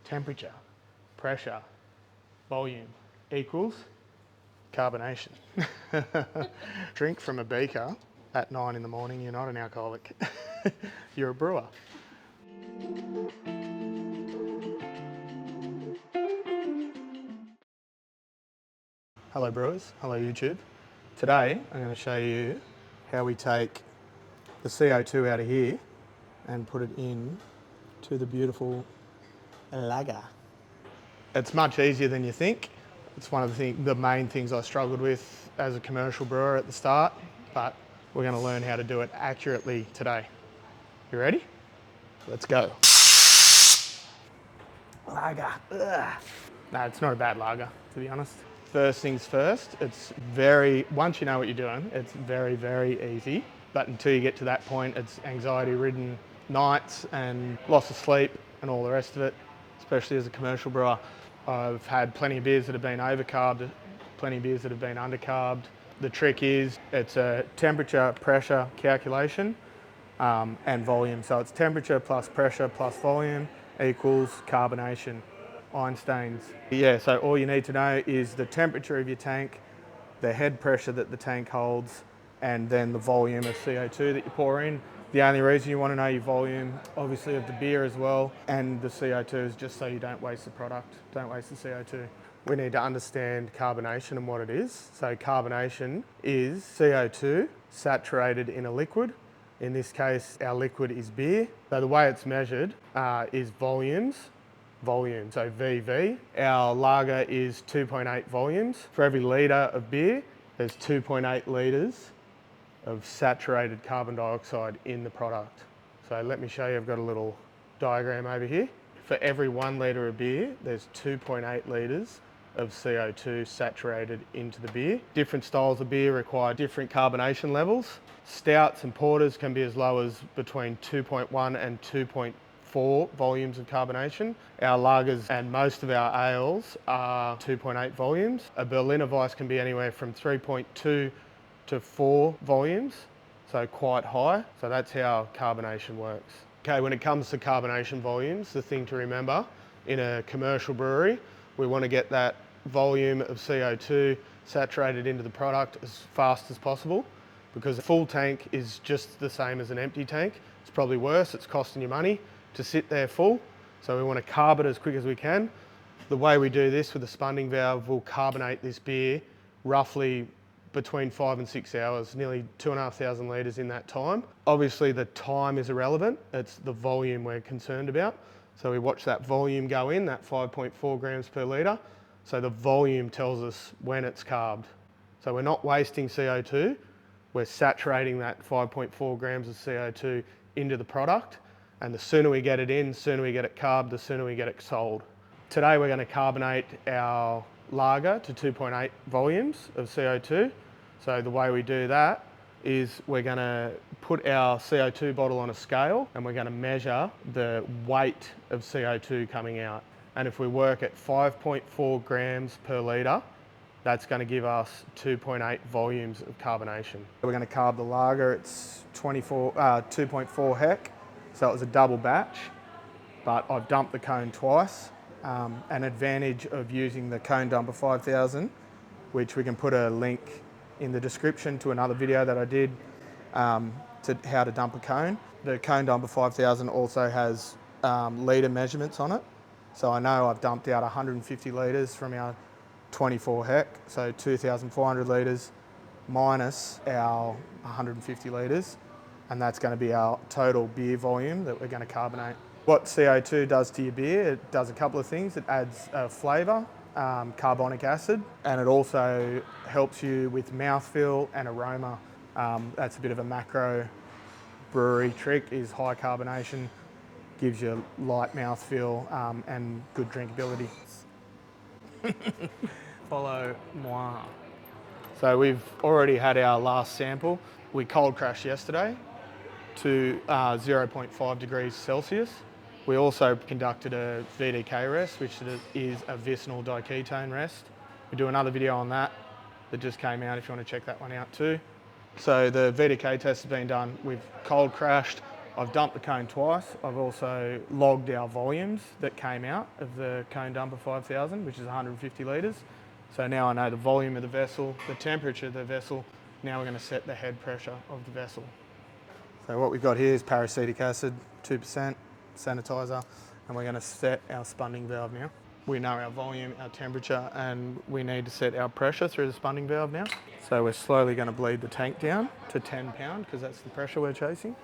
temperature, pressure, volume equals carbonation. Drink from a beaker at 9 in the morning, you're not an alcoholic. You're a brewer. Hello brewers, hello YouTube. Today I'm going to show you how we take the CO2 out of here and put it in to the beautiful lager. It's much easier than you think. It's one of the main things I struggled with as a commercial brewer at the start, but we're going to learn how to do it accurately today. You ready? Let's go. Lager. Ugh. No, it's not a bad lager, to be honest. First things first, once you know what you're doing, it's very, very easy. But until you get to that point, it's anxiety-ridden nights and loss of sleep and all the rest of it, especially as a commercial brewer. I've had plenty of beers that have been overcarbed, plenty of beers that have been undercarbed. The trick is it's a temperature, pressure calculation and volume. So it's temperature plus pressure plus volume equals carbonation. Einstein's. Yeah, so all you need to know is the temperature of your tank, the head pressure that the tank holds, and then the volume of CO2 that you pour in. The only reason you want to know your volume, obviously, of the beer as well, and the CO2 is just so you don't waste the product, don't waste the CO2. We need to understand carbonation and what it is. So carbonation is CO2 saturated in a liquid. In this case, our liquid is beer. So the way it's measured is volumes. Volume, so VV. Our lager is 2.8 volumes. For every litre of beer, there's 2.8 litres of saturated carbon dioxide in the product. So let me show you, I've got a little diagram over here. For every 1 litre of beer, there's 2.8 litres of CO2 saturated into the beer. Different styles of beer require different carbonation levels. Stouts and porters can be as low as between 2.1 and 2.4 volumes of carbonation. Our lagers and most of our ales are 2.8 volumes. A Berliner Weiss can be anywhere from 3.2 to 4 volumes, so quite high. So that's how carbonation works. Okay, when it comes to carbonation volumes, the thing to remember in a commercial brewery, we want to get that volume of CO2 saturated into the product as fast as possible, because a full tank is just the same as an empty tank. It's probably worse, it's costing you money to sit there full. So we want to carb it as quick as we can. The way we do this with the Spunding Valve, we'll carbonate this beer roughly between 5 and 6 hours, nearly 2,500 litres in that time. Obviously the time is irrelevant, it's the volume we're concerned about. So we watch that volume go in, that 5.4 grams per litre. So the volume tells us when it's carbed. So we're not wasting CO2, we're saturating that 5.4 grams of CO2 into the product. And the sooner we get it in, the sooner we get it carbed, the sooner we get it sold. Today we're going to carbonate our lager to 2.8 volumes of CO2. So the way we do that is we're going to put our CO2 bottle on a scale and we're going to measure the weight of CO2 coming out. And if we work at 5.4 grams per litre, that's going to give us 2.8 volumes of carbonation. We're going to carb the lager, it's 2.4 hec. So it was a double batch, but I've dumped the cone twice. An advantage of using the Cone Dumper 5000, which we can put a link in the description to another video that I did to how to dump a cone. The Cone Dumper 5000 also has litre measurements on it. So I know I've dumped out 150 litres from our 24 hec, so 2,400 litres minus our 150 litres. And that's going to be our total beer volume that we're going to carbonate. What CO2 does to your beer, it does a couple of things. It adds flavour, carbonic acid, and it also helps you with mouthfeel and aroma. That's a bit of a macro brewery trick, is high carbonation, gives you light mouthfeel and good drinkability. Follow moi. So we've already had our last sample. We cold crashed yesterday to 0.5 degrees Celsius. We also conducted a VDK rest, which is a vicinal diketone rest. We do another video on that just came out if you want to check that one out too. So the VDK test has been done. We've cold crashed I've dumped the cone twice. I've also logged our volumes that came out of the cone dumper 5000, which is 150 litres. So now I know the volume of the vessel, the temperature of the vessel. Now we're going to set the head pressure of the vessel. So what we've got here is paracetic acid, 2% sanitizer, and we're going to set our spunding valve now. We know our volume, our temperature, and we need to set our pressure through the spunding valve now. So we're slowly going to bleed the tank down to 10 pound because that's the pressure we're chasing.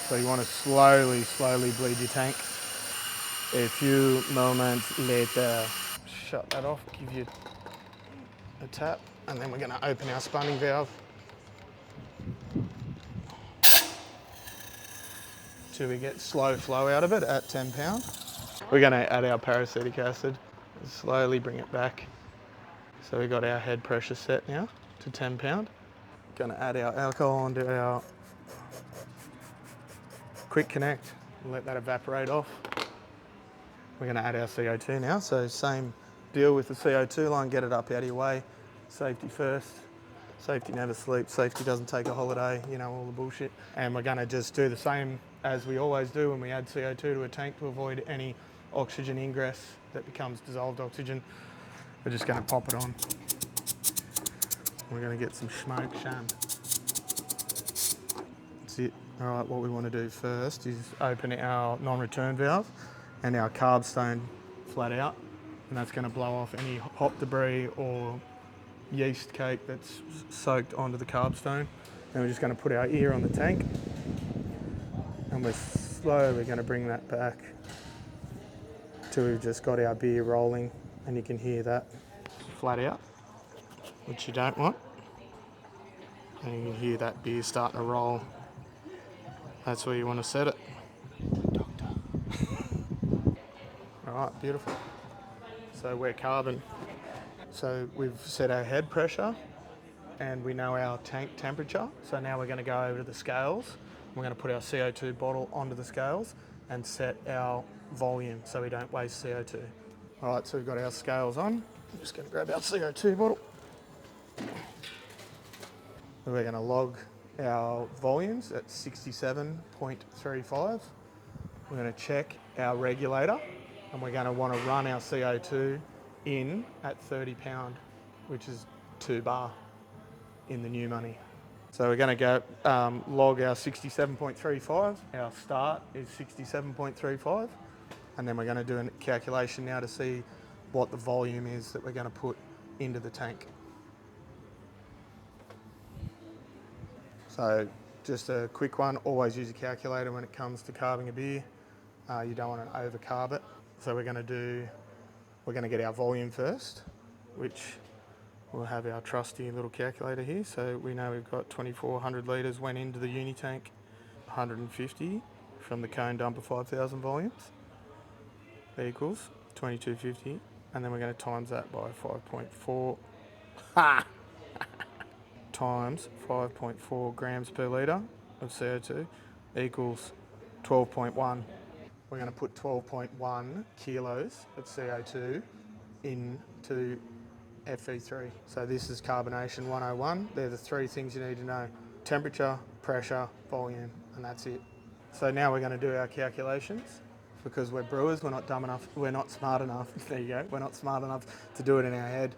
So you want to slowly bleed your tank. A few moments later, shut that off, give you a tap, and then we're going to open our spunding valve till we get slow flow out of it at 10 pound. We're going to add our paracetic acid and slowly bring it back. So we've got our head pressure set now to 10 pound. Going to add our alcohol onto our quick connect and let that evaporate off. We're going to add our CO2 now, so same deal with the CO2 line, get it up out of your way. Safety first. Safety never sleeps, safety doesn't take a holiday, you know, all the bullshit. And we're going to just do the same as we always do when we add CO2 to a tank to avoid any oxygen ingress that becomes dissolved oxygen. We're just going to pop it on. We're going to get some smoke sham. That's it. All right, what we want to do first is open our non-return valve and our Carbstone flat out, and that's going to blow off any hop debris or yeast cake that's soaked onto the Carbstone. And we're just going to put our ear on the tank, and we're slowly going to bring that back till we've just got our beer rolling, and you can hear that flat out, which you don't want. And you can hear that beer starting to roll. That's where you want to set it. Doctor. All right, beautiful. So we're carbon. So we've set our head pressure and we know our tank temperature. So now we're going to go over to the scales. We're going to put our CO2 bottle onto the scales and set our volume so we don't waste CO2. All right, so we've got our scales on. I'm just going to grab our CO2 bottle. We're going to log our volumes at 67.35. We're going to check our regulator and we're going to want to run our CO2 in at 30 pound, which is 2 bar in the new money. So we're going to go log our 67.35. Our start is 67.35. And then we're going to do a calculation now to see what the volume is that we're going to put into the tank. So just a quick one, always use a calculator when it comes to carving a beer. You don't want to over-carb it. So we're going to get our volume first, which we'll have our trusty little calculator here. So we know we've got 2,400 litres went into the uni tank, 150 from the cone dumper 5,000 volumes equals 2,250. And then we're going to times that by 5.4. Times 5.4 grams per litre of CO2 equals 12.1. We're going to put 12.1 kilos of CO2 into FE3. So this is Carbonation 101. They're the 3 things you need to know: temperature, pressure, volume, and that's it. So now we're going to do our calculations. Because we're brewers, we're not dumb enough, we're not smart enough, there you go, we're not smart enough to do it in our head.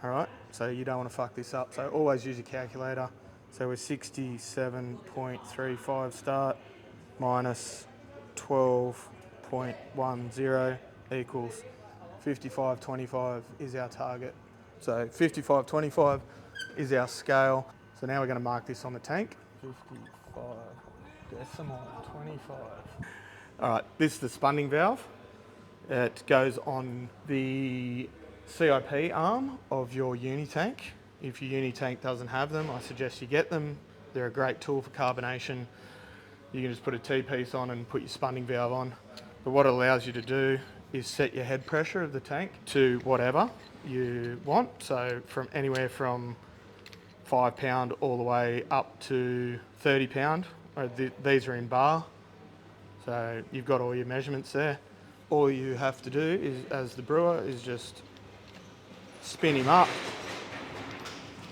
All right, so you don't want to fuck this up. So always use your calculator. So we're 67.35 start minus 12.10 equals 55.25 is our target. So 55.25 is our scale. So now we're going to mark this on the tank. 55.25. All right, this is the spunding valve. It goes on the CIP arm of your uni tank. If your uni tank doesn't have them, I suggest you get them. They're a great tool for carbonation. You can just put a T-piece on and put your spunding valve on. But what it allows you to do is set your head pressure of the tank to whatever you want. So from anywhere from 5 pound all the way up to 30 pound. These are in bar. So you've got all your measurements there. All you have to do is, as the brewer, is just spin him up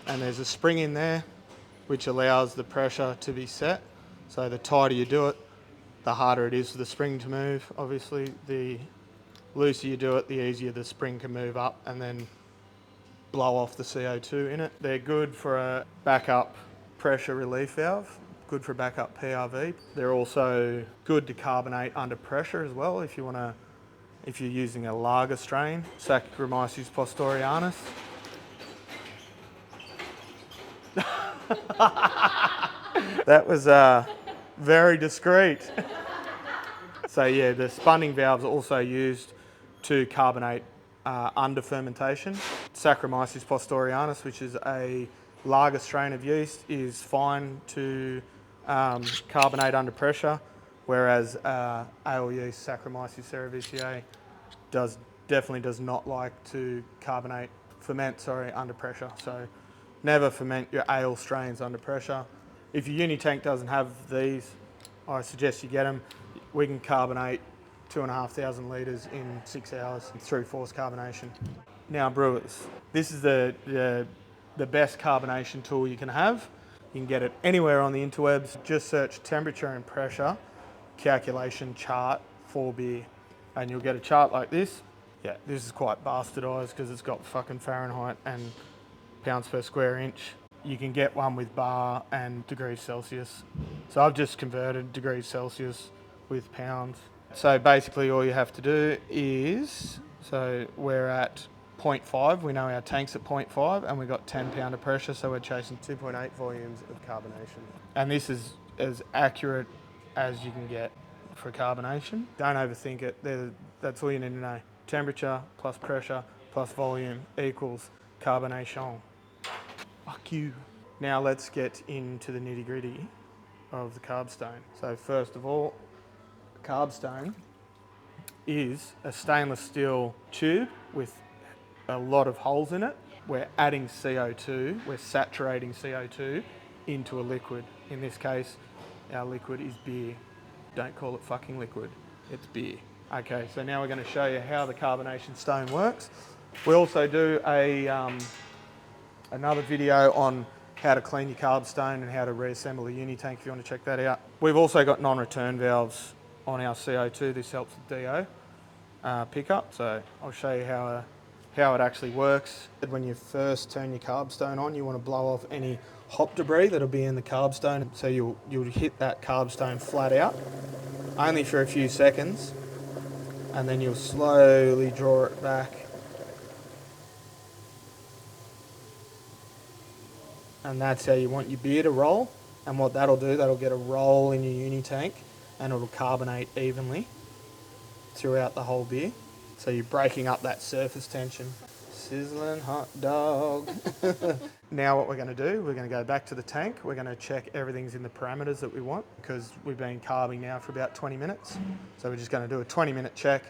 And there's a spring in there which allows the pressure to be set. So the tighter you do it, the harder it is for the spring to move. Obviously, the looser you do it, the easier the spring can move up and then blow off the CO2 in it. They're good for a backup pressure relief valve, good for backup PRV. They're also good to carbonate under pressure as well if you're using a lager strain, Saccharomyces postorianus. That was very discreet. So yeah, the spunding valves are also used to carbonate under fermentation. Saccharomyces postorianus, which is a lager strain of yeast, is fine to carbonate under pressure, whereas ale yeast, Saccharomyces cerevisiae, definitely does not like to ferment under pressure. So never ferment your ale strains under pressure. If your uni tank doesn't have these, I suggest you get them. We can carbonate 2,500 litres in 6 hours through forced carbonation. Now brewers, this is the best carbonation tool you can have. You can get it anywhere on the interwebs. Just search temperature and pressure calculation chart for beer and you'll get a chart like this. Yeah, this is quite bastardised because it's got fucking Fahrenheit and pounds per square inch. You can get one with bar and degrees Celsius. So I've just converted degrees Celsius with pounds. So basically all you have to do is, so we're at 0.5, we know our tank's at 0.5 and we've got 10 pound of pressure, so we're chasing 2.8 volumes of carbonation. And this is as accurate as you can get for carbonation. Don't overthink it, that's all you need to know. Temperature plus pressure plus volume equals carbonation. Fuck you. Now let's get into the nitty gritty of the Carbstone. So first of all, Carbstone is a stainless steel tube with a lot of holes in it. We're adding CO2, we're saturating CO2 into a liquid. In this case, our liquid is beer. Don't call it fucking liquid, it's beer. Okay, so now we're going to show you how the carbonation stone works. We also do another video on how to clean your Carbstone and how to reassemble a uni tank if you want to check that out. We've also got non-return valves on our CO2. This helps with DO pickup. So I'll show you how it actually works. When you first turn your Carbstone on, you want to blow off any hop debris that'll be in the Carbstone. So you'll hit that Carbstone flat out, only for a few seconds, and then you'll slowly draw it back. And that's how you want your beer to roll. And what that'll do, that'll get a roll in your uni tank and it'll carbonate evenly throughout the whole beer. So you're breaking up that surface tension. Sizzling hot dog. Now what we're going to do, we're going to go back to the tank. We're going to check everything's in the parameters that we want because we've been carbing now for about 20 minutes. So we're just going to do a 20-minute check.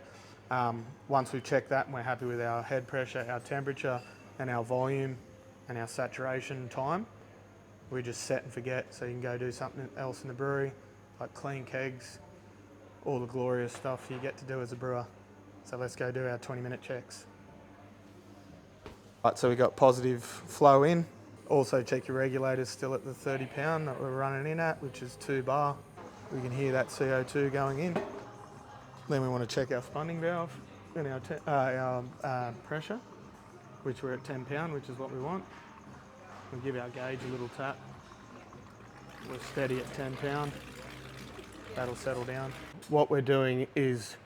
Once we've checked that and we're happy with our head pressure, our temperature and our volume and our saturation time, we just set and forget, so you can go do something else in the brewery, like clean kegs, all the glorious stuff you get to do as a brewer. So let's go do our 20-minute checks. Right, so we got positive flow in. Also check your regulators still at the 30 pound that we're running in at, which is 2 bar. We can hear that CO2 going in. Then we want to check our spunding valve and our pressure, which we're at 10 pound, which is what we want. We'll give our gauge a little tap. We're steady at 10 pound. That'll settle down. What we're doing is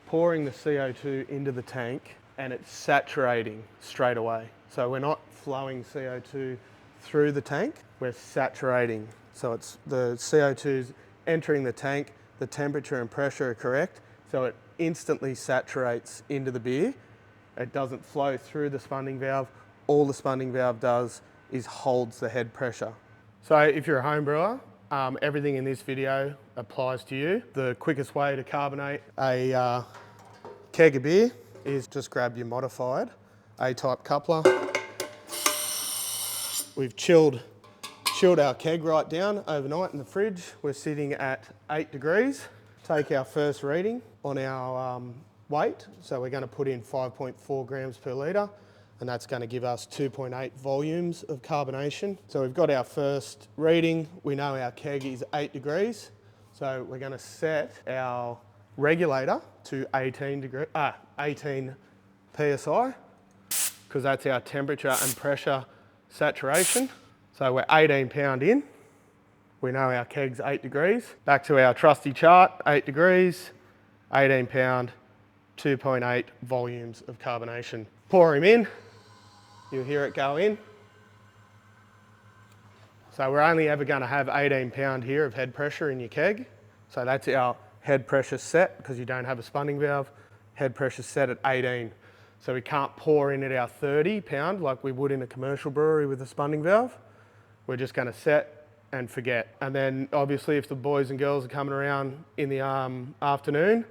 pouring the CO2 into the tank and it's saturating straight away. So we're not flowing CO2 through the tank, we're saturating. So it's the CO2's entering the tank, the temperature and pressure are correct, so it instantly saturates into the beer. It doesn't flow through the spunding valve. All the spunding valve does is holds the head pressure. So if you're a home brewer, everything in this video applies to you. The quickest way to carbonate a keg of beer is just grab your modified A-type coupler. We've chilled our keg right down overnight in the fridge. We're sitting at 8 degrees. Take our first reading on our weight. So we're going to put in 5.4 grams per litre. and that's going to give us 2.8 volumes of carbonation. So we've got our first reading. We know our keg is 8 degrees. So we're going to set our regulator to 18 PSI, because that's our temperature and pressure saturation. So we're 18 pound in. We know our keg's 8 degrees. Back to our trusty chart, 8 degrees, 18 pound, 2.8 volumes of carbonation. Pour him in, you'll hear it go in. So we're only ever going to have 18 pound here of head pressure in your keg. So that's our head pressure set, because you don't have a spunding valve. Head pressure set at 18. So we can't pour in at our 30 pound like we would in a commercial brewery with a spunding valve. We're just going to set and forget. And then obviously if the boys and girls are coming around in the afternoon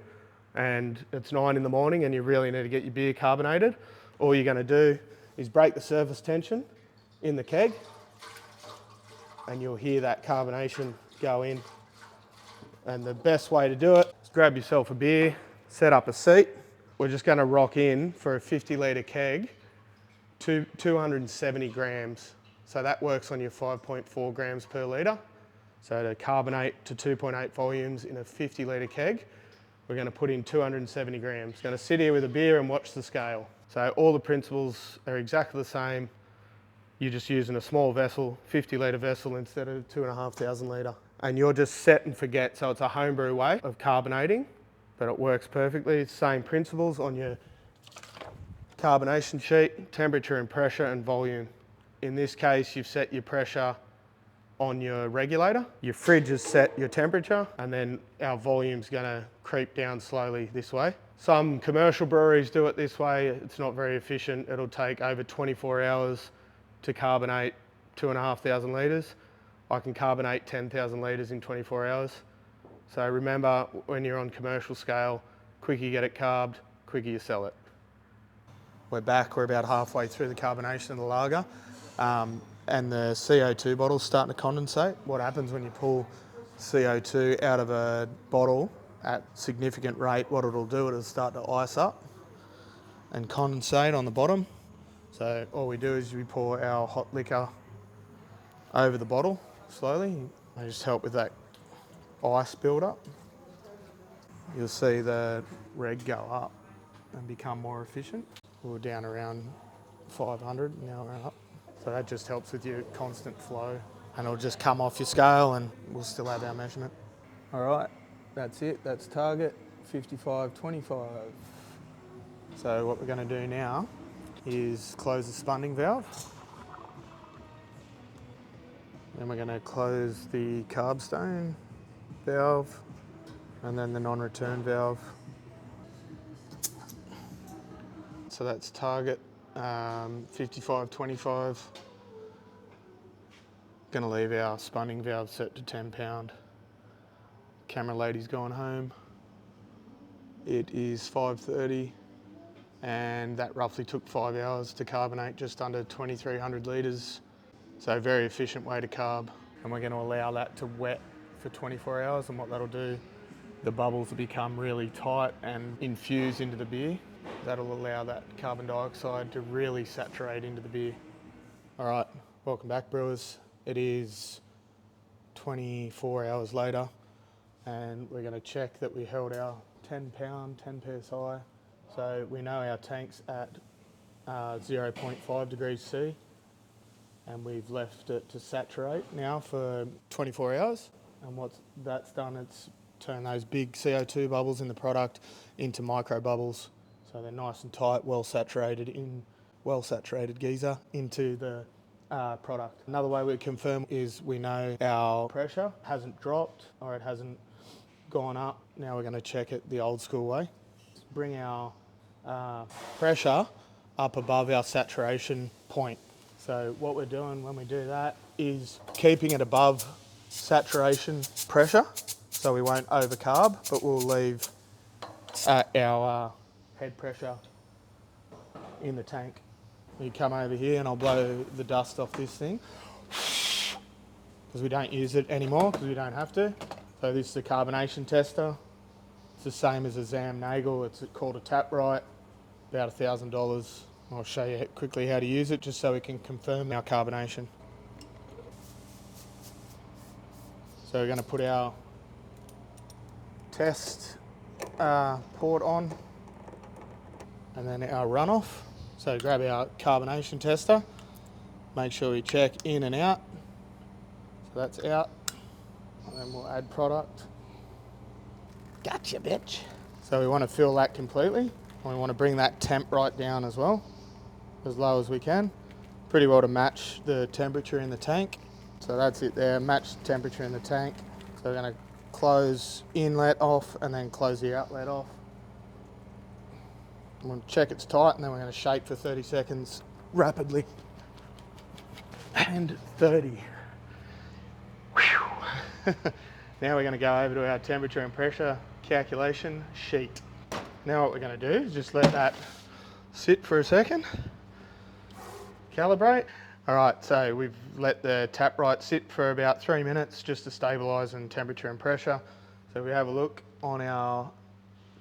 and it's 9 in the morning and you really need to get your beer carbonated, all you're going to do is break the surface tension in the keg, and you'll hear that carbonation go in. And the best way to do it is grab yourself a beer, set up a seat. We're just going to rock in for a 50 litre keg to 270 grams. So that works on your 5.4 grams per litre. So to carbonate to 2.8 volumes in a 50 litre keg, we're going to put in 270 grams. Going to sit here with a beer and watch the scale. So all the principles are exactly the same. You're just using a small vessel, 50 litre vessel instead of 2,500 litre. And you're just set and forget. So it's a homebrew way of carbonating, but it works perfectly. Same principles on your carbonation sheet, temperature and pressure and volume. In this case, you've set your pressure on your regulator. Your fridge has set your temperature, and then our volume's gonna creep down slowly this way. Some commercial breweries do it this way. It's not very efficient. It'll take over 24 hours to carbonate 2,500 litres. I can carbonate 10,000 litres in 24 hours. So remember, when you're on commercial scale, quicker you get it carbed, quicker you sell it. We're back, we're about halfway through the carbonation of the lager. And the CO2 bottle's starting to condensate. What happens when you pull CO2 out of a bottle at significant rate, what it'll do, it'll start to ice up and condensate on the bottom. So all we do is we pour our hot liquor over the bottle slowly. They just help with that ice build up. You'll see the reg go up and become more efficient. We were down around 500, now we're up. So that just helps with your constant flow, and it'll just come off your scale and we'll still have our measurement. All right, that's it, that's target, 55.25. So what we're gonna do now is close the spunding valve. Then we're gonna close the Carbstone valve, and then the non-return valve. So that's target 55.25. Gonna leave our spunding valve set to 10 pound. Camera lady's gone home. It is 5:30, and that roughly took 5 hours to carbonate just under 2,300 litres. So a very efficient way to carb. And we're gonna allow that to wet for 24 hours, and what that'll do, the bubbles will become really tight and infuse into the beer. That'll allow that carbon dioxide to really saturate into the beer. All right, welcome back, brewers. It is 24 hours later, and we're gonna check that we held our 10 pound, 10 PSI. So we know our tank's at 0.5 degrees C, and we've left it to saturate now for 24 hours. And what that's done, it's turned those big CO2 bubbles in the product into micro bubbles. So they're nice and tight, well saturated geyser into the product. Another way we confirm is we know our pressure hasn't dropped or it hasn't gone up. Now we're going to check it the old school way. Bring our pressure up above our saturation point. So what we're doing when we do that is keeping it above saturation pressure, so we won't overcarb, but we'll leave our head pressure in the tank. You come over here and I'll blow the dust off this thing, because we don't use it anymore because we don't have to. So this is a Carbonation Tester. It's the same as a Zam Nagel. It's called a tap right, about $1,000. I'll show you quickly how to use it just so we can confirm our carbonation. So we're going to put our test port on and then our runoff. So grab our carbonation tester, make sure we check in and out. So that's out, and then we'll add product. Gotcha, bitch. So we want to fill that completely, and we want to bring that temp right down as well, as low as we can, pretty well to match the temperature in the tank. So that's it there, match the temperature in the tank. So we're going to close inlet off and then close the outlet off. I'm going to check it's tight, and then we're going to shake for 30 seconds rapidly. And 30. Whew. Now we're going to go over to our temperature and pressure calculation sheet. Now what we're going to do is just let that sit for a second. Calibrate. All right, so we've let the tap right sit for about 3 minutes just to stabilise in temperature and pressure. So we have a look on our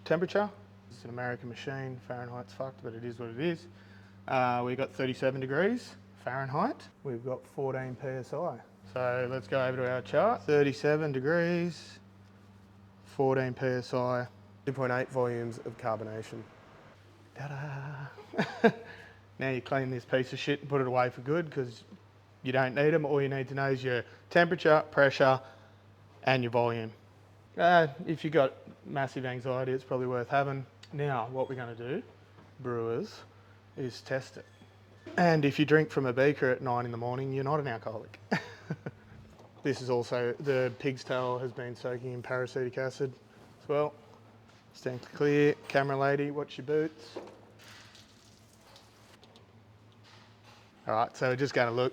temperature. It's an American machine, Fahrenheit's fucked, but it is what it is. We've got 37 degrees Fahrenheit. We've got 14 PSI. So let's go over to our chart. 37 degrees, 14 PSI. 2.8 volumes of carbonation. Ta-da! Now you clean this piece of shit and put it away for good because you don't need them. All you need to know is your temperature, pressure, and your volume. If you've got massive anxiety, it's probably worth having. Now, what we're going to do, brewers, is test it. And if you drink from a beaker at 9 in the morning, you're not an alcoholic. This is also, the pig's tail has been soaking in paracetic acid as well. Stand clear. Camera lady, watch your boots. All right, so we're just going to look,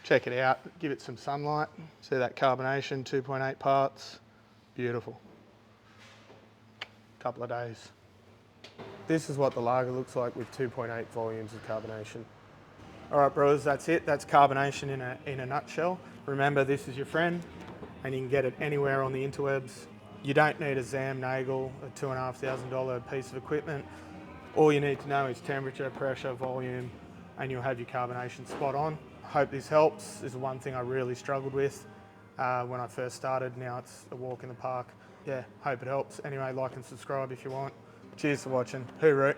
check it out, give it some sunlight. See that carbonation, 2.8 parts. Beautiful. Couple of days. This is what the lager looks like with 2.8 volumes of carbonation. All right, brewers, that's it. That's carbonation in a nutshell. Remember, this is your friend, and you can get it anywhere on the interwebs. You don't need a Zam Nagel, a $2,500 piece of equipment. All you need to know is temperature, pressure, volume, and you'll have your carbonation spot on. I hope this helps. This is one thing I really struggled with when I first started. Now it's a walk in the park. Yeah, hope it helps. Anyway, like and subscribe if you want. Cheers for watching. Hooroo.